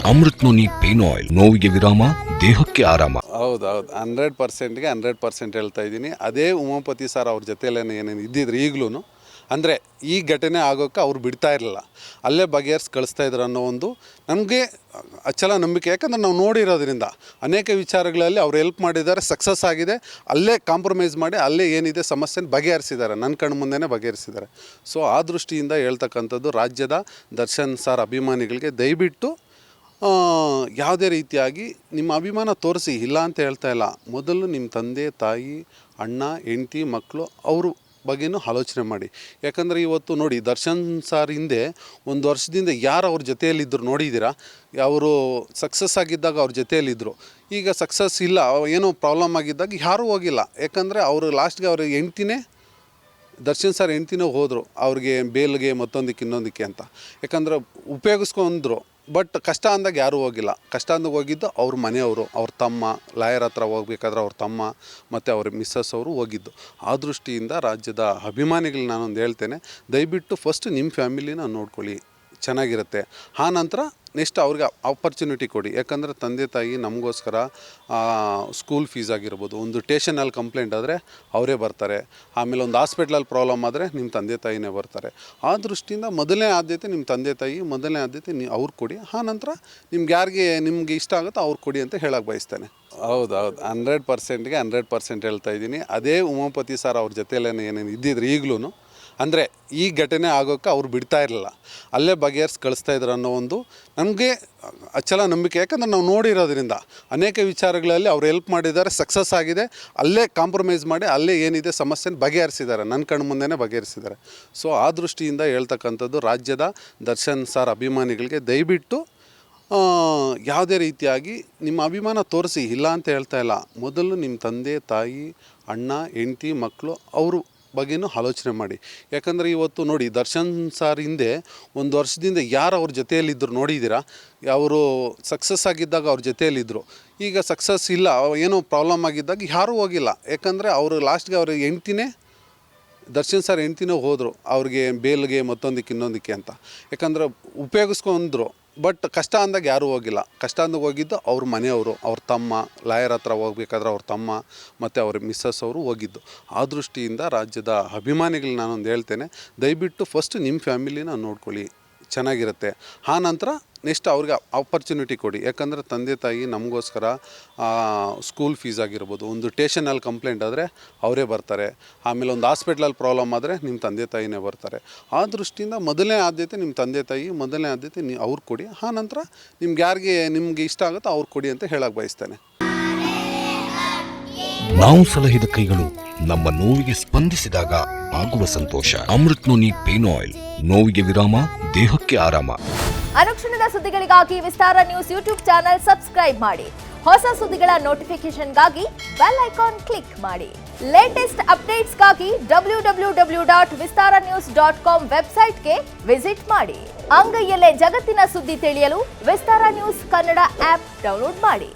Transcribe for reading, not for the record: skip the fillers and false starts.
Amrit noni pain oil, ನೋವಿಗೆ ವಿರಾಮ, ದೇಹಕ್ಕೆ ಆರಾಮ. ಹೌದು 100%ಗೆ 100% ಹೇಳ್ತಾ ಇದ್ದೀನಿ. ಅದೇ ಉಮಾಪತಿ ಸರ್ ಅವ್ರ ಜೊತೆಯಲ್ಲೇನೆ ಏನೇನು ಇದ್ದಿದ್ರು ಈಗಲೂ ಅಂದರೆ ಈ ಘಟನೆ ಆಗೋಕ್ಕೆ ಅವ್ರು ಬಿಡ್ತಾ ಇರಲಿಲ್ಲ, ಅಲ್ಲೇ ಬಗೆಹರಿಸಿ ಕಳಿಸ್ತಾ ಇದ್ರು ಅನ್ನೋ ಒಂದು ನಮಗೆ ಅಚ್ಚಲ ನಂಬಿಕೆ. ಯಾಕಂದರೆ ನಾವು ನೋಡಿರೋದ್ರಿಂದ ಅನೇಕ ವಿಚಾರಗಳಲ್ಲಿ ಅವ್ರು ಹೆಲ್ಪ್ ಮಾಡಿದ್ದಾರೆ, ಸಕ್ಸಸ್ ಆಗಿದೆ. ಅಲ್ಲೇ ಕಾಂಪ್ರಮೈಸ್ ಮಾಡಿ ಅಲ್ಲೇ ಏನಿದೆ ಸಮಸ್ಯೆನ ಬಗೆಹರಿಸಿದ್ದಾರೆ, ನನ್ನ ಕಣ್ಣು ಮುಂದೆನೇ ಬಗೆಹರಿಸಿದ್ದಾರೆ. ಸೊ ಆ ದೃಷ್ಟಿಯಿಂದ ಹೇಳ್ತಕ್ಕಂಥದ್ದು ರಾಜ್ಯದ ದರ್ಶನ್ ಸರ್ ಅಭಿಮಾನಿಗಳಿಗೆ ದಯವಿಟ್ಟು ಯಾವುದೇ ರೀತಿಯಾಗಿ ನಿಮ್ಮ ಅಭಿಮಾನ ತೋರಿಸಿ, ಇಲ್ಲ ಅಂತ ಹೇಳ್ತಾ ಇಲ್ಲ. ಮೊದಲು ನಿಮ್ಮ ತಂದೆ ತಾಯಿ ಅಣ್ಣ ಹೆಂಡತಿ ಮಕ್ಕಳು ಅವ್ರ ಬಗ್ಗೆನೂ ಆಲೋಚನೆ ಮಾಡಿ. ಯಾಕಂದರೆ ಇವತ್ತು ನೋಡಿ, ದರ್ಶನ್ ಸರ್ ಹಿಂದೆ ಒಂದು ವರ್ಷದಿಂದ ಯಾರು ಅವ್ರ ಜೊತೆಯಲ್ಲಿದ್ದರು ನೋಡಿದ್ದೀರಾ? ಅವರು ಸಕ್ಸಸ್ ಆಗಿದ್ದಾಗ ಅವ್ರ ಜೊತೆಯಲ್ಲಿದ್ದರು. ಈಗ ಸಕ್ಸಸ್ ಇಲ್ಲ, ಏನೋ ಪ್ರಾಬ್ಲಮ್ ಆಗಿದ್ದಾಗ ಯಾರೂ ಹೋಗಿಲ್ಲ. ಯಾಕಂದರೆ ಅವರು ಲಾಸ್ಟ್ಗೆ ಅವ್ರ ಹೆಂಡ್ತಿನೇ, ದರ್ಶನ್ ಸರ್ ಹೆಂಡ್ತಿನೂ ಹೋದರು ಅವ್ರಿಗೆ ಬೇಲ್ಗೆ ಮತ್ತೊಂದಕ್ಕೆ ಇನ್ನೊಂದಕ್ಕೆ ಅಂತ. ಯಾಕಂದರೆ ಉಪಯೋಗಿಸ್ಕೊಂಡ್ರು, ಬಟ್ ಕಷ್ಟ ಅಂದಾಗ ಯಾರೂ ಹೋಗಿಲ್ಲ. ಕಷ್ಟ ಅಂದಾಗ ಹೋಗಿದ್ದು ಅವ್ರ ಮನೆಯವರು, ಅವ್ರ ತಮ್ಮ ಲಾಯರ್ ಹತ್ರ ಹೋಗ್ಬೇಕಾದ್ರೆ ಅವ್ರ ತಮ್ಮ ಮತ್ತು ಅವ್ರ ಮಿಸ್ಸಸ್ ಅವರು ಹೋಗಿದ್ದು. ಆ ದೃಷ್ಟಿಯಿಂದ ರಾಜ್ಯದ ಅಭಿಮಾನಿಗಳು ನಾನೊಂದು ಹೇಳ್ತೇನೆ, ದಯವಿಟ್ಟು ಫಸ್ಟ್ ನಿಮ್ಮ ಫ್ಯಾಮಿಲಿನ ನೋಡ್ಕೊಳ್ಳಿ, ಚೆನ್ನಾಗಿರುತ್ತೆ. ಆ ನಂತರ ನೆಕ್ಸ್ಟ್ ಅವ್ರಿಗೆ ಆಪರ್ಚುನಿಟಿ ಕೊಡಿ. ಯಾಕಂದರೆ ತಂದೆ ತಾಯಿ ನಮಗೋಸ್ಕರ ಸ್ಕೂಲ್ ಫೀಸ್ ಆಗಿರ್ಬೋದು, ಒಂದು ಸ್ಟೇಷನಲ್ಲಿ ಕಂಪ್ಲೇಂಟ್ ಆದರೆ ಅವರೇ ಬರ್ತಾರೆ. ಆಮೇಲೆ ಒಂದು ಹಾಸ್ಪಿಟ್ಲಲ್ಲಿ ಪ್ರಾಬ್ಲಮ್ ಆದರೆ ನಿಮ್ಮ ತಂದೆ ತಾಯಿನೇ ಬರ್ತಾರೆ. ಆ ದೃಷ್ಟಿಯಿಂದ ಮೊದಲನೇ ಆದ್ಯತೆ ನಿಮ್ಮ ತಂದೆ ತಾಯಿ, ಮೊದಲನೇ ಆದ್ಯತೆ ಅವ್ರು ಕೊಡಿ. ಆ ನಂತರ ನಿಮ್ಗೆ ಇಷ್ಟ ಆಗುತ್ತೋ ಅವ್ರು ಕೊಡಿ ಅಂತ ಹೇಳಕ್ಕೆ ಬಯಸ್ತೇನೆ. ಹೌದು 100%ಗೆ 100% ಹೇಳ್ತಾ ಇದ್ದೀನಿ. ಅದೇ ಉಮಾಪತಿ ಸರ್ ಅವ್ರ ಜೊತೆಯಲ್ಲೇನೆ ಏನೇನು ಇದ್ದಿದ್ರು ಈಗಲೂ ಅಂದರೆ ಈ ಘಟನೆ ಆಗೋಕ್ಕೆ ಅವ್ರು ಬಿಡ್ತಾ ಇರಲಿಲ್ಲ, ಅಲ್ಲೇ ಬಗೆಹರಿಸಿ ಕಳಿಸ್ತಾ ಇದ್ರು ಅನ್ನೋ ಒಂದು ನಮಗೆ ಅಚ್ಚಲ ನಂಬಿಕೆ. ಯಾಕಂದರೆ ನಾವು ನೋಡಿರೋದ್ರಿಂದ ಅನೇಕ ವಿಚಾರಗಳಲ್ಲಿ ಅವ್ರು ಹೆಲ್ಪ್ ಮಾಡಿದ್ದಾರೆ, ಸಕ್ಸಸ್ ಆಗಿದೆ. ಅಲ್ಲೇ ಕಾಂಪ್ರಮೈಸ್ ಮಾಡಿ ಅಲ್ಲೇ ಏನಿದೆ ಸಮಸ್ಯೆನ ಬಗೆಹರಿಸಿದ್ದಾರೆ, ನನ್ನ ಕಣ್ಣು ಮುಂದೆನೇ ಬಗೆಹರಿಸಿದ್ದಾರೆ. ಸೊ ಆ ದೃಷ್ಟಿಯಿಂದ ಹೇಳ್ತಕ್ಕಂಥದ್ದು ರಾಜ್ಯದ ದರ್ಶನ್ ಸರ್ ಅಭಿಮಾನಿಗಳಿಗೆ ದಯವಿಟ್ಟು ಯಾವುದೇ ರೀತಿಯಾಗಿ ನಿಮ್ಮ ಅಭಿಮಾನ ತೋರಿಸಿ, ಇಲ್ಲ ಅಂತ ಹೇಳ್ತಾ ಇಲ್ಲ. ಮೊದಲು ನಿಮ್ಮ ತಂದೆ ತಾಯಿ ಅಣ್ಣ ಹೆಂಡತಿ ಮಕ್ಕಳು ಅವ್ರ ಬಗ್ಗೆನೂ ಆಲೋಚನೆ ಮಾಡಿ. ಯಾಕಂದರೆ ಇವತ್ತು ನೋಡಿ, ದರ್ಶನ್ ಸರ್ ಹಿಂದೆ ಒಂದು ವರ್ಷದಿಂದ ಯಾರು ಅವ್ರ ಜೊತೆಯಲ್ಲಿದ್ದರು ನೋಡಿದ್ದೀರಾ? ಅವರು ಸಕ್ಸಸ್ ಆಗಿದ್ದಾಗ ಅವ್ರ ಜೊತೆಯಲ್ಲಿದ್ದರು. ಈಗ ಸಕ್ಸಸ್ ಇಲ್ಲ, ಏನೋ ಪ್ರಾಬ್ಲಮ್ ಆಗಿದ್ದಾಗ ಯಾರೂ ಹೋಗಿಲ್ಲ. ಯಾಕಂದರೆ ಅವರು ಲಾಸ್ಟ್ಗೆ ಅವ್ರ ಹೆಂಡ್ತಿನೇ, ದರ್ಶನ್ ಸರ್ ಹೆಂಡ್ತಿನೂ ಹೋದರು ಅವ್ರಿಗೆ ಬೇಲ್ಗೆ ಮತ್ತೊಂದಕ್ಕೆ ಇನ್ನೊಂದಕ್ಕೆ ಅಂತ. ಯಾಕಂದರೆ ಉಪಯೋಗಿಸ್ಕೊಂಡ್ರು, ಬಟ್ ಕಷ್ಟ ಅಂದಾಗ ಯಾರೂ ಹೋಗಿಲ್ಲ. ಕಷ್ಟ ಅಂದಾಗ ಹೋಗಿದ್ದು ಅವ್ರ ಮನೆಯವರು, ಅವ್ರ ತಮ್ಮ ಲಾಯರ್ ಹತ್ರ ಹೋಗ್ಬೇಕಾದ್ರೆ ಅವ್ರ ತಮ್ಮ ಮತ್ತು ಅವ್ರ ಮಿಸ್ಸಸ್ ಅವರು ಹೋಗಿದ್ದು. ಆ ದೃಷ್ಟಿಯಿಂದ ರಾಜ್ಯದ ಅಭಿಮಾನಿಗಳು ನಾನೊಂದು ಹೇಳ್ತೇನೆ, ದಯವಿಟ್ಟು ಫಸ್ಟ್ ನಿಮ್ಮ ಫ್ಯಾಮಿಲಿನ ನೋಡ್ಕೊಳ್ಳಿ, ಚೆನ್ನಾಗಿರುತ್ತೆ. ಆ ನಂತರ ನೆಕ್ಸ್ಟ್ ಅವ್ರಿಗೆ ಆಪರ್ಚುನಿಟಿ ಕೊಡಿ. ಯಾಕಂದರೆ ತಂದೆ ತಾಯಿ ನಮಗೋಸ್ಕರ ಸ್ಕೂಲ್ ಫೀಸ್ ಆಗಿರ್ಬೋದು, ಒಂದು ಸ್ಟೇಷನಲ್ಲಿ ಕಂಪ್ಲೇಂಟ್ ಆದರೆ ಅವರೇ ಬರ್ತಾರೆ. ಆಮೇಲೆ ಒಂದು ಹಾಸ್ಪಿಟ್ಲಲ್ಲಿ ಪ್ರಾಬ್ಲಮ್ ಆದರೆ ನಿಮ್ಮ ತಂದೆ ತಾಯಿನೇ ಬರ್ತಾರೆ. ಆ ದೃಷ್ಟಿಯಿಂದ ಮೊದಲನೇ ಆದ್ಯತೆ ನಿಮ್ಮ ತಂದೆ ತಾಯಿ, ಮೊದಲನೇ ಆದ್ಯತೆ ಅವ್ರು ಕೊಡಿ. ಆ ನಂತರ ನಿಮ್ಗೆ ಇಷ್ಟ ಆಗುತ್ತೋ ಅವ್ರು ಕೊಡಿ ಅಂತ ಹೇಳಕ್ಕೆ ಬಯಸ್ತೇನೆ. ನಾವು ಸಲಹಿದ ಕೈಗಳು ನಮ್ಮ ನೋವಿಗೆ ಸ್ಪಂದಿಸಿದಾಗ ಆಗುವ ಸಂತೋಷ. ಅಮೃತ್ ನೋನಿ ಪೇನ್ ಆಯಿಲ್, ನೋವಿಗೆ ವಿರಾಮ, ದೇಹಕ್ಕೆ ಆರಾಮ. ಅನುಕ್ಷಣದ ಸುದ್ದಿಗಳಿಗಾಗಿ ವಿಸ್ತಾರ ನ್ಯೂಸ್ ಯೂಟ್ಯೂಬ್ ಚಾನೆಲ್ ಸಬ್ಸ್ಕ್ರೈಬ್ ಮಾಡಿ. ಹೊಸ ಸುದ್ದಿಗಳ ನೋಟಿಫಿಕೇಶನ್ಗಾಗಿ ಬೆಲ್ ಐಕಾನ್ ಕ್ಲಿಕ್ ಮಾಡಿ. ಲೇಟೆಸ್ಟ್ ಅಪ್ಡೇಟ್ಸ್ಗಾಗಿ www.vistaranews.com ವೆಬ್ಸೈಟ್ಗೆ ವಿಸಿಟ್ ಮಾಡಿ. ಅಂಗೈಯಲ್ಲೇ ಜಗತ್ತಿನ ಸುದ್ದಿ ತಿಳಿಯಲು ವಿಸ್ತಾರ ನ್ಯೂಸ್ ಕನ್ನಡ ಆಪ್ ಡೌನ್ಲೋಡ್ ಮಾಡಿ.